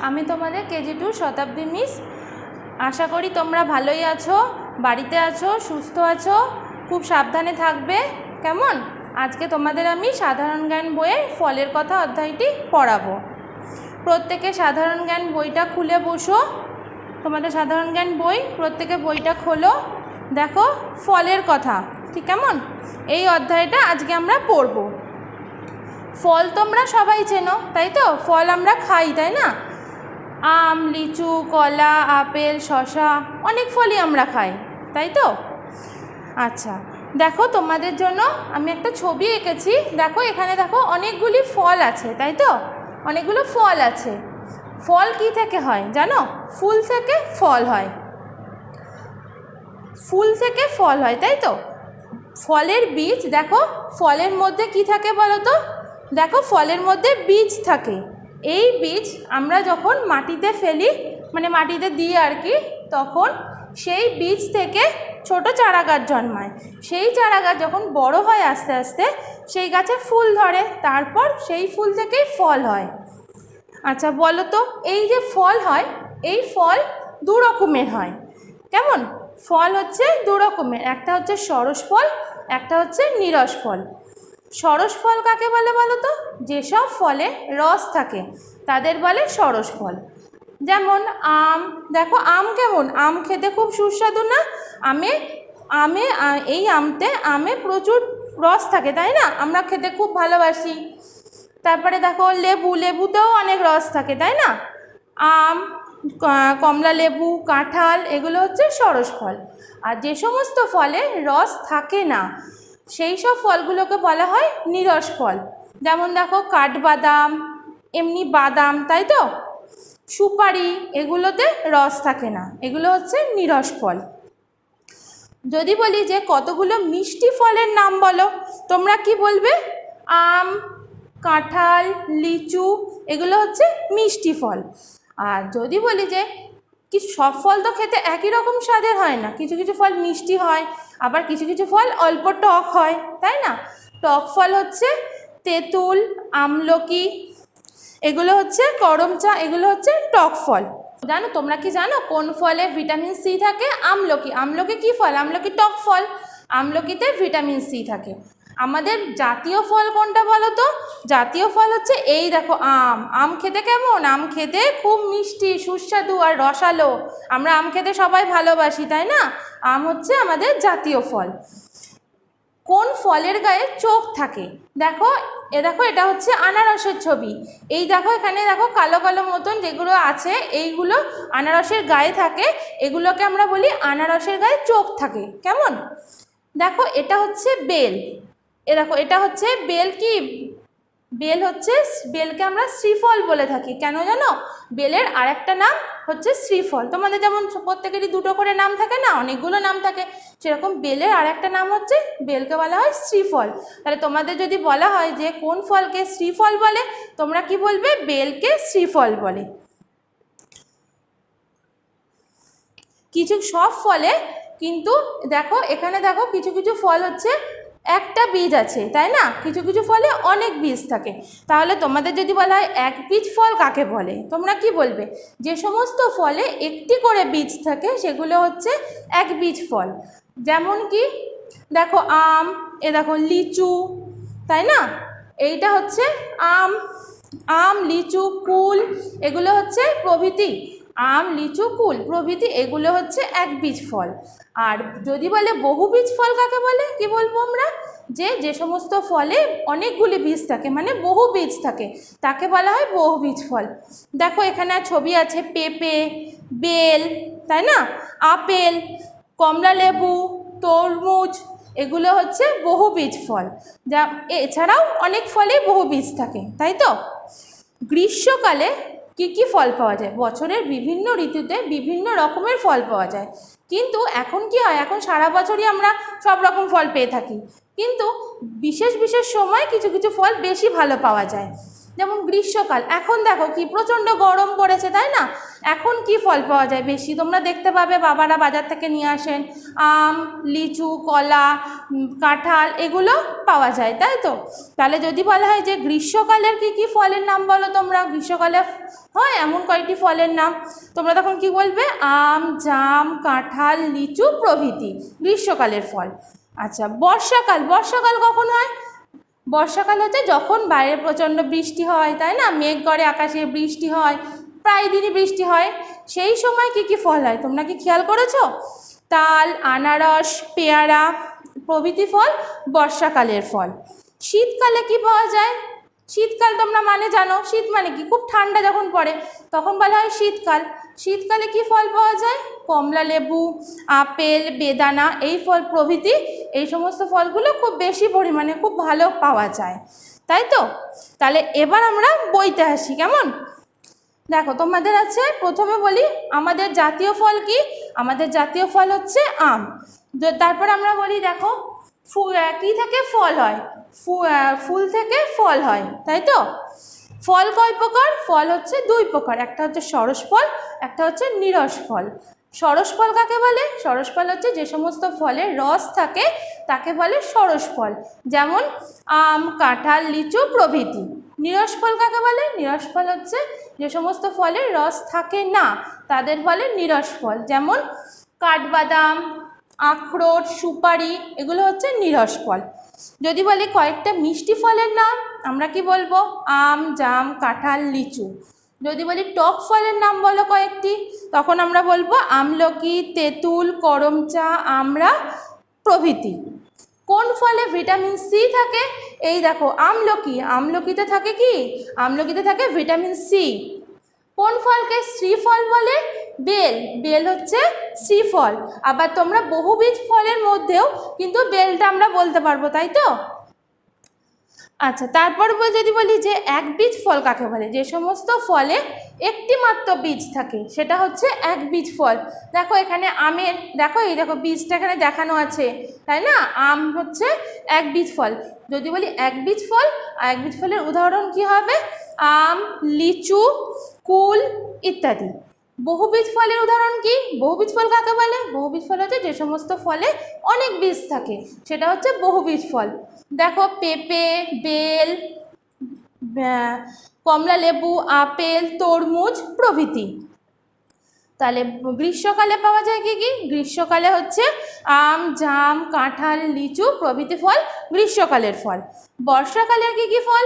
আমি তোমাদের কেজি 2 শতাব্দী মিস। আশা করি তোমরা ভালোই আছো, বাড়িতে আছো, সুস্থ আছো, খুব সাবধানে থাকবে। কেমন? আজকে তোমাদের আমি সাধারণ জ্ঞান বইয়ের ফলের কথা অধ্যায়টি পড়াবো। প্রত্যেকে সাধারণ জ্ঞান বইটা খুলে বসো। তোমাদের সাধারণ জ্ঞান বই, প্রত্যেকে বইটা খোলো। দেখো ফলের কথা, ঠিক কেমন? এই অধ্যায়টা আজকে আমরা পড়ব। ফল তোমরা সবাই চেনো, তাই তো? ফল আমরা খাই, তাই না? আম, লিচু, কলা, আপেল, শসা, অনেক ফলই আমরা খাই, তাই তো? আচ্ছা, দেখো তোমাদের জন্য আমি একটা ছবি এঁকেছি। দেখো এখানে দেখো অনেকগুলি ফল আছে, তাই তো? অনেকগুলো ফল আছে। ফল কি থেকে হয় জানো? ফুল থেকে ফল হয়। ফুল থেকে ফল হয়, তাই তো? ফলের বীজ, দেখো ফলের মধ্যে কি থাকে বলো তো? দেখো ফলের মধ্যে বীজ থাকে। এই বীজ আমরা যখন মাটিতে ফেলি, মানে মাটিতে দিই আর কি, তখন সেই বীজ থেকে ছোট চারা গাছ জন্মায়। সেই চারা গাছ যখন বড় হয় আস্তে আস্তে, সেই গাছে ফুল ধরে, তারপর সেই ফুল থেকেই ফল হয়। আচ্ছা বলো তো, এই যে ফল হয়, এই ফল দু রকমের হয়। কেমন? ফল হচ্ছে দু রকমের, একটা হচ্ছে সরস ফল, একটা হচ্ছে নিরস ফল। সরস ফল কাকে বলে বলো তো? যেসব ফলে রস থাকে তাদের বলে সরস ফল। যেমন আম, দেখো আম কেমন? আম খেতে খুব সুস্বাদু না? আমে প্রচুর রস থাকে, তাই না? আমরা খেতে খুব ভালোবাসি। তারপরে দেখো লেবু, লেবুতেও অনেক রস থাকে, তাই না? আম, কমলা লেবু, কাঁঠাল, এগুলো হচ্ছে সরস ফল। আর যে সমস্ত ফলে রস থাকে না, সেই সব ফলগুলোকে বলা হয় নিরস ফল। যেমন দেখো কাঠবাদাম, এমনি বাদাম, তাই তো? সুপারি, এগুলোতে রস থাকে না, এগুলো হচ্ছে নিরস ফল। যদি বলি যে কতগুলো মিষ্টি ফলের নাম বলো, তোমরা কি বলবে? আম, কাঁঠাল, লিচু, এগুলো হচ্ছে মিষ্টি ফল। আর যদি বলি যে কিছু সব ফল তো খেতে একই রকম স্বাদের হয় না, কিছু কিছু ফল মিষ্টি হয়, আবার কিছু কিছু ফল অল্প টক হয়, তাই না? টক ফল হচ্ছে তেঁতুল, আমলকি, এগুলো হচ্ছে করমচা, এগুলো হচ্ছে টক ফল। জানো, তোমরা কি জানো কোন ফলে ভিটামিন সি থাকে? আমলকি। আমলকি কি ফল? আমলকি টক ফল। আমলকিতে ভিটামিন সি থাকে। আমাদের জাতীয় ফল কোনটা বলো তো? জাতীয় ফল হচ্ছে এই দেখো আম। আম খেতে কেমন? আম খেতে খুব মিষ্টি, সুস্বাদু আর রসালো। আমরা আম খেতে সবাই ভালোবাসি, তাই না? আম হচ্ছে আমাদের জাতীয় ফল। কোন ফলের গায়ে চোখ থাকে? দেখো দেখো এটা হচ্ছে আনারসের ছবি। এই দেখো এখানে দেখো কালো কালো মতন যেগুলো আছে, এইগুলো আনারসের গায়ে থাকে। এগুলোকে আমরা বলি আনারসের গায়ে চোখ থাকে। কেমন? দেখো এটা হচ্ছে বেল। দেখো এটা হচ্ছে বেল। কি বেল? হচ্ছে বেলকে আমরা শ্রীফল বলে থাকি। কেন জানো? বেলের আরেকটা নাম হচ্ছে শ্রীফল। তোমাদের যেমন প্রত্যেকেরই দুটো করে নাম থাকে না, অনেকগুলো নাম থাকে, সেরকম বেলের আরেকটা নাম হচ্ছে, বেলকে বলা হয় শ্রীফল। তাহলে তোমাদের যদি বলা হয় যে কোন ফলকে শ্রীফল বলে, তোমরা কি বলবে? বেলকে শ্রীফল বলে। কিছু সব ফলে কিন্তু দেখো এখানে দেখো কিছু কিছু ফল হচ্ছে একটা বীজ আছে, তাই না? কিছু কিছু ফলে অনেক বীজ থাকে। তাহলে তোমাদের যদি বলা হয় এক বীজ ফল কাকে বলে, তোমরা কি বলবে? যে সমস্ত ফলে একটি করে বীজ থাকে সেগুলো হচ্ছে এক বীজ ফল। যেমন কি দেখো আম, দেখো লিচু, তাই না? এইটা হচ্ছে আম। আম, লিচু, কুল, এগুলো হচ্ছে প্রভৃতি। আম, লিচু, কুল প্রভৃতি, এগুলো হচ্ছে এক বীজ ফল। আর যদি বলে বহু বীজ ফল কাকে বলে, কি বলবো আমরা? যে সমস্ত ফলে অনেকগুলি বীজ থাকে, মানে বহু বীজ থাকে, তাকে বলা হয় বহু বীজ ফল। দেখো এখানে ছবি আছে পেঁপে, বেল, তাই না? আপেল, কমলা লেবু, তরমুজ, এগুলো হচ্ছে বহু বীজ ফল। যা এছাড়াও অনেক ফলেই বহু বীজ থাকে, তাই তো? গ্রীষ্মকালে কি কি ফল পাওয়া যায়? বছরের বিভিন্ন ঋতুতে বিভিন্ন রকমের ফল পাওয়া যায়, কিন্তু এখন কি হয়, এখন সারা বছরই আমরা সব রকম ফল পেয়ে থাকি, কিন্তু বিশেষ বিশেষ সময় কিছু কিছু ফল বেশি ভালো পাওয়া যায়। যেমন গ্রীষ্মকাল, এখন দেখো কি প্রচণ্ড গরম পড়েছে, তাই না? এখন কি ফল পাওয়া যায় বেশি? তোমরা দেখতে পাবে বাবারা বাজার থেকে নিয়ে আসেন আম, লিচু, কলা, কাঁঠাল, এগুলো পাওয়া যায়, তাই তো? তাহলে যদি বলা হয় যে গ্রীষ্মকালের কি কি ফলের নাম বলো তোমরা, গ্রীষ্মকালে হয় এমন কয়েকটি ফলের নাম, তোমরা তখন কি বলবে? আম, জাম, কাঁঠাল, লিচু প্রভৃতি গ্রীষ্মকালের ফল। আচ্ছা, বর্ষাকাল, বর্ষাকাল কখন হয়? বর্ষাকাল হচ্ছে যখন বাইরে প্রচণ্ড বৃষ্টি হয়, তাই না? মেঘ করে আকাশে বৃষ্টি হয়, প্রায় দিনই বৃষ্টি হয়, সেই সময় কি কি ফল হয় তোমরা কি খেয়াল করেছো? তাল, আনারস, পেয়ারা প্রভৃতি ফল বর্ষাকালের ফল। শীতকালে কি পাওয়া যায়? শীতকাল তোমরা মানে জানো, শীত মানে কি? খুব ঠান্ডা যখন পড়ে তখন বলা হয় শীতকাল। শীতকালে কি ফল পাওয়া যায়? কমলা লেবু, আপেল, বেদানা, এই ফল প্রভৃতি, এই সমস্ত ফলগুলো খুব বেশি পরিমাণে খুব ভালো পাওয়া যায়, তাই তো? তাহলে এবার আমরা বইতে আসি, কেমন? দেখো তোমাদের আছে, প্রথমে বলি আমাদের জাতীয় ফল কি? আমাদের জাতীয় ফল হচ্ছে আম। তারপর আমরা বলি দেখো কি থেকে ফল হয়? ফুল থেকে ফল হয়, তাই তো? ফল কয় প্রকার? ফল হচ্ছে দুই প্রকার, একটা হচ্ছে সরস ফল, একটা হচ্ছে নিরস ফল। সরস ফল কাকে বলে? সরস ফল হচ্ছে যে সমস্ত ফলের রস থাকে তাকে বলে সরস ফল, যেমন আম, কাঁঠাল, লিচু প্রভৃতি। নিরস ফল কাকে বলে? নিরস ফল হচ্ছে যে সমস্ত ফলের রস থাকে না তাদের বলে নিরস ফল, যেমন কাঠবাদাম, আখরোট, সুপারি, এগুলো হচ্ছে নিরস ফল। যদি বলি কয়েকটা মিষ্টি ফলের নাম, আমরা কি বলবো? আম, জাম, কাঁঠাল, লিচু। যদি বলি টক ফলের নাম বলো কয়েকটি, তখন আমরা বলবো আমলকি, তেঁতুল, করমচা, আমড়া প্রভৃতি। কোন ফলে ভিটামিন সি থাকে? এই দেখো আমলকি, আমলকিতে থাকে কি? আমলকিতে থাকে ভিটামিন সি। কোন ফলকে শ্রীফল বলে? বেল, বেল হচ্ছে শ্রীফল। আবার তোমরা বহুবীজ ফলের মধ্যেও কিন্তু বেলটা আমরা বলতে পারবো, তাই তো? আচ্ছা, তারপর যদি বলি যে একবীজ ফল কাকে বলে? যে সমস্ত ফলে একটি মাত্র বীজ থাকে সেটা হচ্ছে একবীজ ফল। দেখো এখানে আমের, দেখো এই দেখো বীজটা এখানে দেখানো আছে, তাই না? আম হচ্ছে একবীজ ফল। যদি বলি একবীজ ফল, একবীজ ফলের উদাহরণ কি হবে? আম, লিচু, কুল ইত্যাদি। বহুবীজ ফলের উদাহরণ কি? বহুবীজ ফল কাকে বলে? বহুবীজ ফল হচ্ছে যে সমস্ত ফলে অনেক বীজ থাকে সেটা হচ্ছে বহুবীজ ফল। দেখো পেঁপে, বেল, কমলা লেবু, আপেল, তরমুজ প্রভৃতি। তাহলে গ্রীষ্মকালে পাওয়া যায় কি কি? গ্রীষ্মকালে হচ্ছে আম, জাম, কাঁঠাল, লিচু প্রভৃতি ফল গ্রীষ্মকালের ফল। বর্ষাকালের কি কি ফল?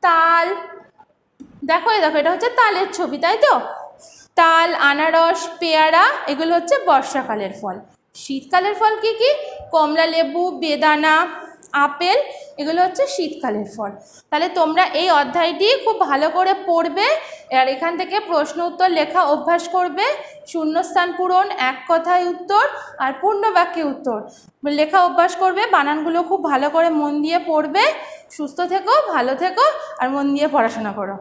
তাল, দেখো এই দেখো এটা হচ্ছে তালের ছবি, তাই তো? তাল, আনারস, পেয়ারা, এগুলো হচ্ছে বর্ষাকালের ফল। শীতকালের ফল কি কি? কমলা লেবু, বেদানা, আপেল, এগুলো হচ্ছে শীতকালের ফল। তাহলে তোমরা এই অধ্যায়টি খুব ভালো করে পড়বে, আর এখান থেকে প্রশ্ন উত্তর লেখা অভ্যাস করবে, শূন্যস্থান পূরণ, এক কথায় উত্তর আর পূর্ণ বাক্যে উত্তর লেখা অভ্যাস করবে। বানানগুলো খুব ভালো করে মন দিয়ে পড়বে। সুস্থ থেকো, ভালো থেকো আর মন দিয়ে পড়াশোনা করো।